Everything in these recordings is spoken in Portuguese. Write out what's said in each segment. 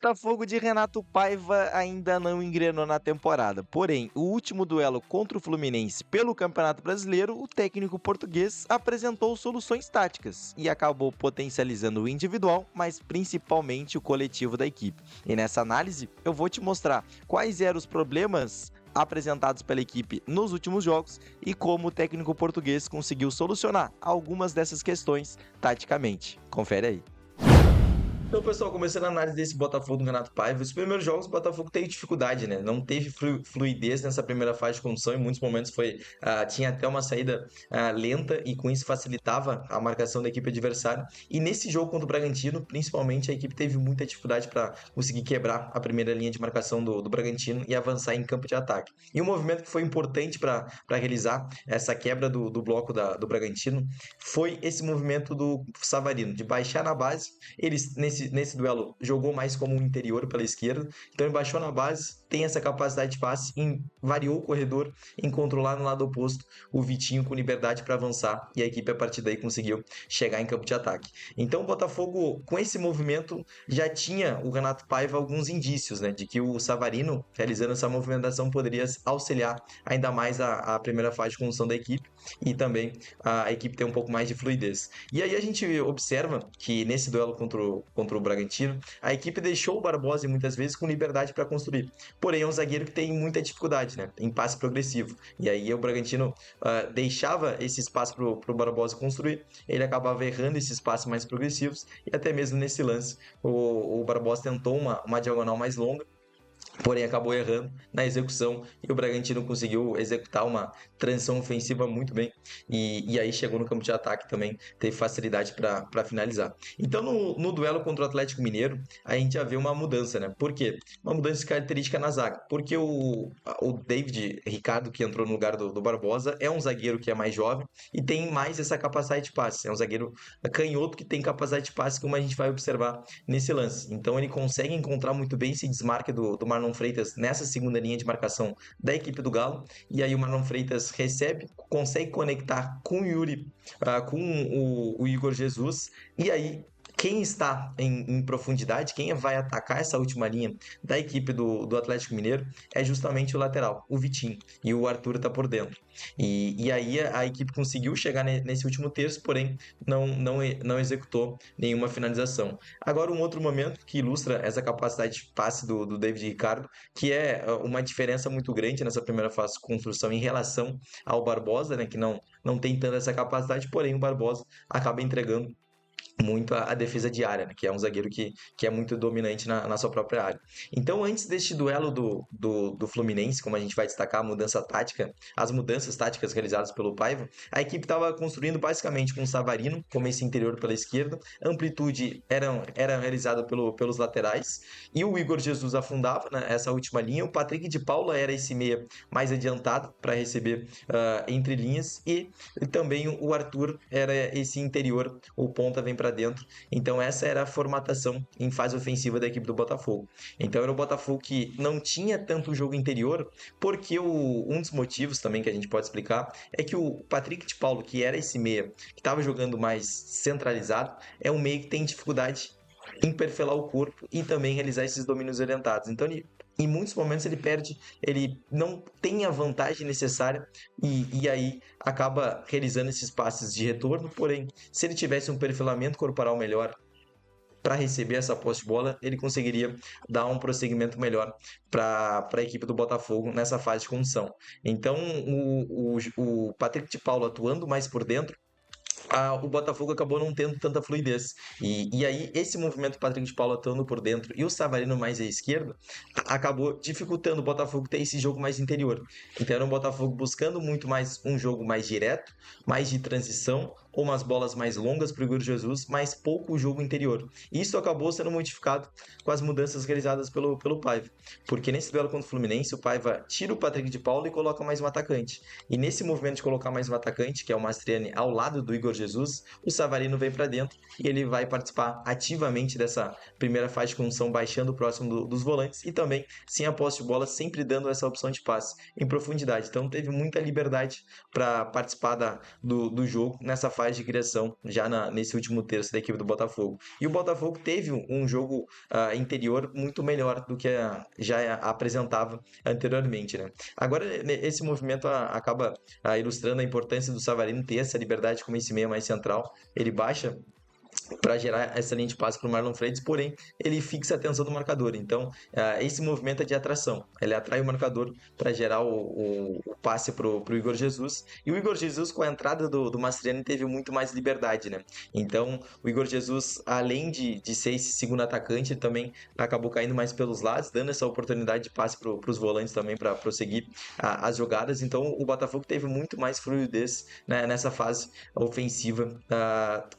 Botafogo de Renato Paiva ainda não engrenou na temporada. Porém, o último duelo contra o Fluminense pelo Campeonato Brasileiro, o técnico português apresentou soluções táticas e acabou potencializando o individual, mas principalmente o coletivo da equipe. E nessa análise, eu vou te mostrar quais eram os problemas apresentados pela equipe nos últimos jogos e como o técnico português conseguiu solucionar algumas dessas questões taticamente. Confere aí. Então, pessoal, começando a análise desse Botafogo do Renato Paiva, os primeiros jogos o Botafogo teve dificuldade, né? Não teve fluidez nessa primeira fase de condução, em muitos momentos tinha até uma saída lenta e com isso facilitava a marcação da equipe adversária. E nesse jogo contra o Bragantino, principalmente, a equipe teve muita dificuldade para conseguir quebrar a primeira linha de marcação do Bragantino e avançar em campo de ataque. E um movimento que foi importante para realizar essa quebra do bloco do Bragantino foi esse movimento do Savarino, de baixar na base. Eles, nesse duelo, jogou mais como um interior pela esquerda, então ele baixou na base, tem essa capacidade de passe, variou o corredor, encontrou lá no lado oposto o Vitinho com liberdade para avançar, e a equipe a partir daí conseguiu chegar em campo de ataque. Então o Botafogo, com esse movimento, já tinha o Renato Paiva alguns indícios, né, de que o Savarino, realizando essa movimentação, poderia auxiliar ainda mais a primeira fase de condução da equipe, e também a equipe ter um pouco mais de fluidez. E aí a gente observa que nesse duelo contra o Bragantino, a equipe deixou o Barbosa muitas vezes com liberdade para construir. Porém, é um zagueiro que tem muita dificuldade, né, em passe progressivo. E aí o Bragantino deixava esse espaço para o Barbosa construir, ele acabava errando esses passes mais progressivos, e até mesmo nesse lance, o Barbosa tentou uma diagonal mais longa, porém acabou errando na execução e o Bragantino conseguiu executar uma transição ofensiva muito bem e aí chegou no campo de ataque também, teve facilidade para finalizar. Então no duelo contra o Atlético Mineiro, a gente já vê uma mudança, né? Por quê? Uma mudança de característica na zaga, porque o David Ricardo, que entrou no lugar do Barbosa, é um zagueiro que é mais jovem e tem mais essa capacidade de passe, é um zagueiro canhoto que tem capacidade de passe, como a gente vai observar nesse lance. Então ele consegue encontrar muito bem esse desmarque do Marlon Freitas nessa segunda linha de marcação da equipe do Galo, e aí o Marlon Freitas recebe, consegue conectar com o Yuri, com o Igor Jesus, e aí quem está em profundidade, quem vai atacar essa última linha da equipe do Atlético Mineiro é justamente o lateral, o Vitinho, e o Arthur está por dentro. E aí a equipe conseguiu chegar nesse último terço, porém não executou nenhuma finalização. Agora um outro momento que ilustra essa capacidade de passe do David Ricardo, que é uma diferença muito grande nessa primeira fase de construção em relação ao Barbosa, né, que não tem tanta essa capacidade, porém o Barbosa acaba entregando muito a defesa de área, né? Que é um zagueiro que é muito dominante na sua própria área. Então, antes deste duelo do Fluminense, como a gente vai destacar a mudança tática, as mudanças táticas realizadas pelo Paiva, a equipe estava construindo basicamente com o Savarino como esse interior pela esquerda, amplitude era realizada pelos laterais, e o Igor Jesus afundava, né, essa última linha, o Patrick de Paula era esse meia mais adiantado para receber entre linhas, e também o Arthur era esse interior, o ponta vem para dentro. Então essa era a formatação em fase ofensiva da equipe do Botafogo. Então era o Botafogo que não tinha tanto jogo interior, porque um dos motivos também que a gente pode explicar é que o Patrick de Paulo, que era esse meia que estava jogando mais centralizado, é um meia que tem dificuldade em perfilar o corpo e também realizar esses domínios orientados. Então em muitos momentos ele não tem a vantagem necessária e aí acaba realizando esses passes de retorno, porém, se ele tivesse um perfilamento corporal melhor para receber essa posse de bola, ele conseguiria dar um prosseguimento melhor para a equipe do Botafogo nessa fase de condução. Então, o Patrick de Paulo atuando mais por dentro, o Botafogo acabou não tendo tanta fluidez. E aí, esse movimento do Patrick de Paula atuando por dentro e o Savarino mais à esquerda acabou dificultando o Botafogo ter esse jogo mais interior. Então, era um Botafogo buscando muito mais um jogo mais direto, mais de transição, ou umas bolas mais longas para o Igor Jesus, mas pouco o jogo interior. E isso acabou sendo modificado com as mudanças realizadas pelo Paiva. Porque nesse duelo contra o Fluminense, o Paiva tira o Patrick de Paula e coloca mais um atacante. E nesse movimento de colocar mais um atacante, que é o Mastriani ao lado do Igor Jesus, o Savarino vem para dentro e ele vai participar ativamente dessa primeira fase de condução, baixando próximo dos volantes e também sem a posse de bola, sempre dando essa opção de passe em profundidade. Então teve muita liberdade para participar do jogo nessa fase de criação já nesse último terço da equipe do Botafogo. E o Botafogo teve um jogo interior muito melhor do que já apresentava anteriormente, né? Agora, esse movimento acaba ilustrando a importância do Savarino ter essa liberdade como esse meia mais central. Ele baixa para gerar essa linha de passe para o Marlon Freitas, porém ele fixa a atenção do marcador. Então, esse movimento é de atração. Ele atrai o marcador para gerar o passe para o Igor Jesus. E o Igor Jesus, com a entrada do Mastriani, teve muito mais liberdade, né? Então, o Igor Jesus, além de ser esse segundo atacante, ele também acabou caindo mais pelos lados, dando essa oportunidade de passe para os volantes também para prosseguir as jogadas. Então, o Botafogo teve muito mais fluidez, né, nessa fase ofensiva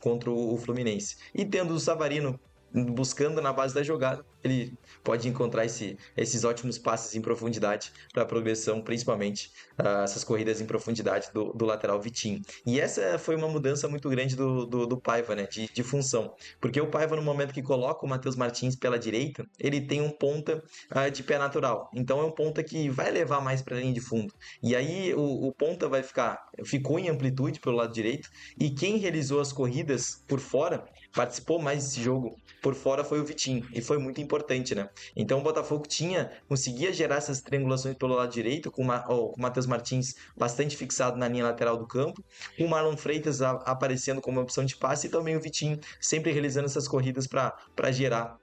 contra o Fluminense. E tendo o Savarino buscando na base da jogada, ele pode encontrar esses ótimos passes em profundidade para a progressão, principalmente essas corridas em profundidade do lateral Vitinho. E essa foi uma mudança muito grande do Paiva, né, de função, porque o Paiva, no momento que coloca o Matheus Martins pela direita, ele tem um ponta de pé natural, então é um ponta que vai levar mais para a linha de fundo, e aí o ponta ficou em amplitude pelo lado direito, e quem realizou as corridas por fora, participou mais desse jogo por fora, foi o Vitinho, e foi muito importante, né? Então o Botafogo conseguia gerar essas triangulações pelo lado direito, com o Matheus Martins bastante fixado na linha lateral do campo, o Marlon Freitas aparecendo como opção de passe, e também o Vitinho sempre realizando essas corridas para gerar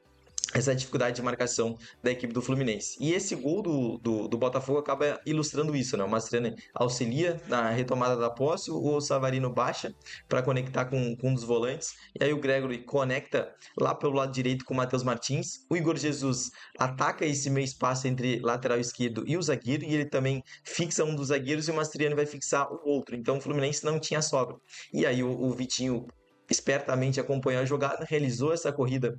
essa dificuldade de marcação da equipe do Fluminense. E esse gol do Botafogo acaba ilustrando isso, né? O Mastriani auxilia na retomada da posse, o Savarino baixa para conectar com um dos volantes, e aí o Gregory conecta lá pelo lado direito com o Matheus Martins, o Igor Jesus ataca esse meio espaço entre lateral esquerdo e o zagueiro, e ele também fixa um dos zagueiros, e o Mastriani vai fixar o outro, então o Fluminense não tinha sobra. E aí o Vitinho espertamente acompanhou a jogada, realizou essa corrida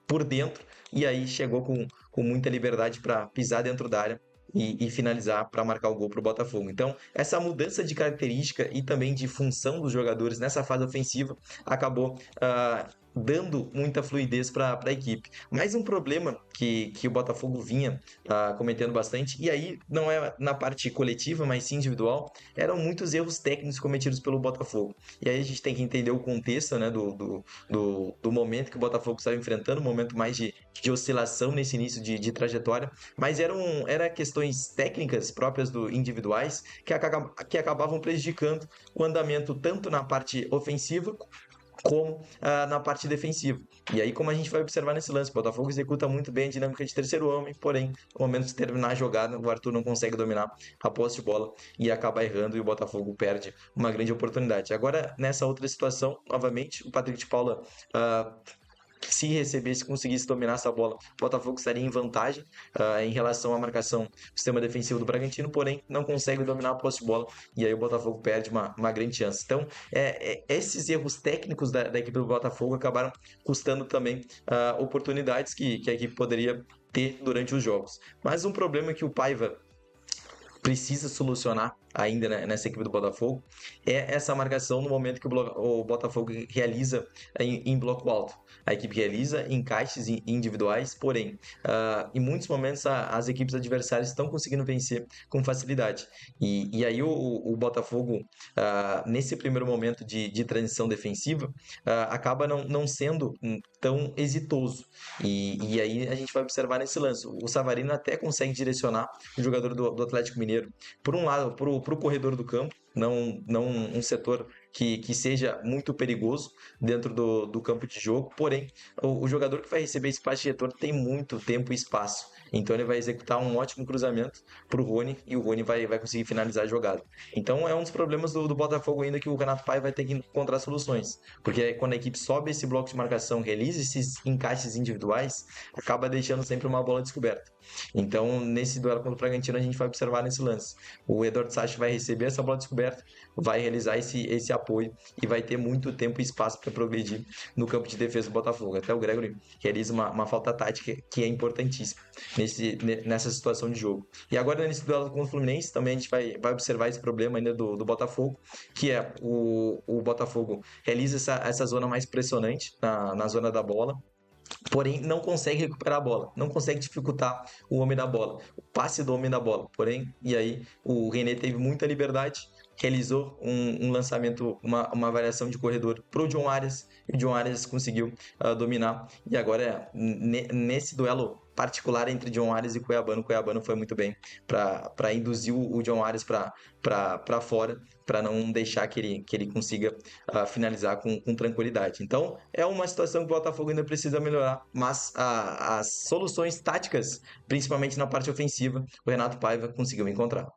por dentro, e aí chegou com muita liberdade para pisar dentro da área e finalizar para marcar o gol para o Botafogo. Então, essa mudança de característica e também de função dos jogadores nessa fase ofensiva acabou dando muita fluidez para a equipe. Mais um problema que o Botafogo vinha cometendo bastante, e aí não é na parte coletiva, mas sim individual, eram muitos erros técnicos cometidos pelo Botafogo. E aí a gente tem que entender o contexto, né, do momento que o Botafogo estava enfrentando, um momento mais de oscilação nesse início de trajetória, mas eram questões técnicas próprias individuais que acabavam prejudicando o andamento tanto na parte ofensiva como na parte defensiva. E aí, como a gente vai observar nesse lance, o Botafogo executa muito bem a dinâmica de terceiro homem, porém, no momento de terminar a jogada, o Arthur não consegue dominar a posse de bola e acaba errando, e o Botafogo perde uma grande oportunidade. Agora, nessa outra situação, novamente, o Patrick de Paula se recebesse, conseguisse dominar essa bola, o Botafogo estaria em vantagem em relação à marcação do sistema defensivo do Bragantino, porém não consegue dominar a posse de bola, e aí o Botafogo perde uma grande chance. Então, esses erros técnicos da equipe do Botafogo acabaram custando também oportunidades que a equipe poderia ter durante os jogos. Mas um problema que o Paiva precisa solucionar ainda nessa equipe do Botafogo é essa marcação no momento que o Botafogo realiza em bloco alto. A equipe realiza encaixes individuais, porém, em muitos momentos as equipes adversárias estão conseguindo vencer com facilidade. E aí o Botafogo, nesse primeiro momento de transição defensiva, acaba não sendo tão exitoso. E aí a gente vai observar nesse lance. O Savarino até consegue direcionar o jogador do Atlético Mineiro por um lado, para o corredor do campo, não um setor que seja muito perigoso dentro do campo de jogo, porém, o jogador que vai receber esse passe de retorno tem muito tempo e espaço, então ele vai executar um ótimo cruzamento para o Rony, e o Rony vai conseguir finalizar a jogada. Então é um dos problemas do Botafogo ainda, que o Renato Paiva vai ter que encontrar soluções, porque quando a equipe sobe esse bloco de marcação, realiza esses encaixes individuais, acaba deixando sempre uma bola descoberta. Então, nesse duelo contra o Bragantino, a gente vai observar nesse lance. O Eduardo Sacha vai receber essa bola descoberta, vai realizar esse apoio e vai ter muito tempo e espaço para progredir no campo de defesa do Botafogo. Até o Gregory realiza uma falta tática que é importantíssima nessa situação de jogo. E agora, nesse duelo contra o Fluminense, também a gente vai observar esse problema ainda do Botafogo, que é o Botafogo realiza essa zona mais pressionante na zona da bola, porém não consegue recuperar a bola, não consegue dificultar o homem da bola, o passe do homem da bola, porém, e aí o René teve muita liberdade, realizou um lançamento, uma variação de corredor pro John Arias, e o John Arias conseguiu dominar. E agora, nesse duelo particular entre John Arias e Cuiabano, Cuiabano foi muito bem para induzir o John Arias para fora, para não deixar que ele consiga finalizar com tranquilidade. Então, é uma situação que o Botafogo ainda precisa melhorar, mas as soluções táticas, principalmente na parte ofensiva, o Renato Paiva conseguiu encontrar.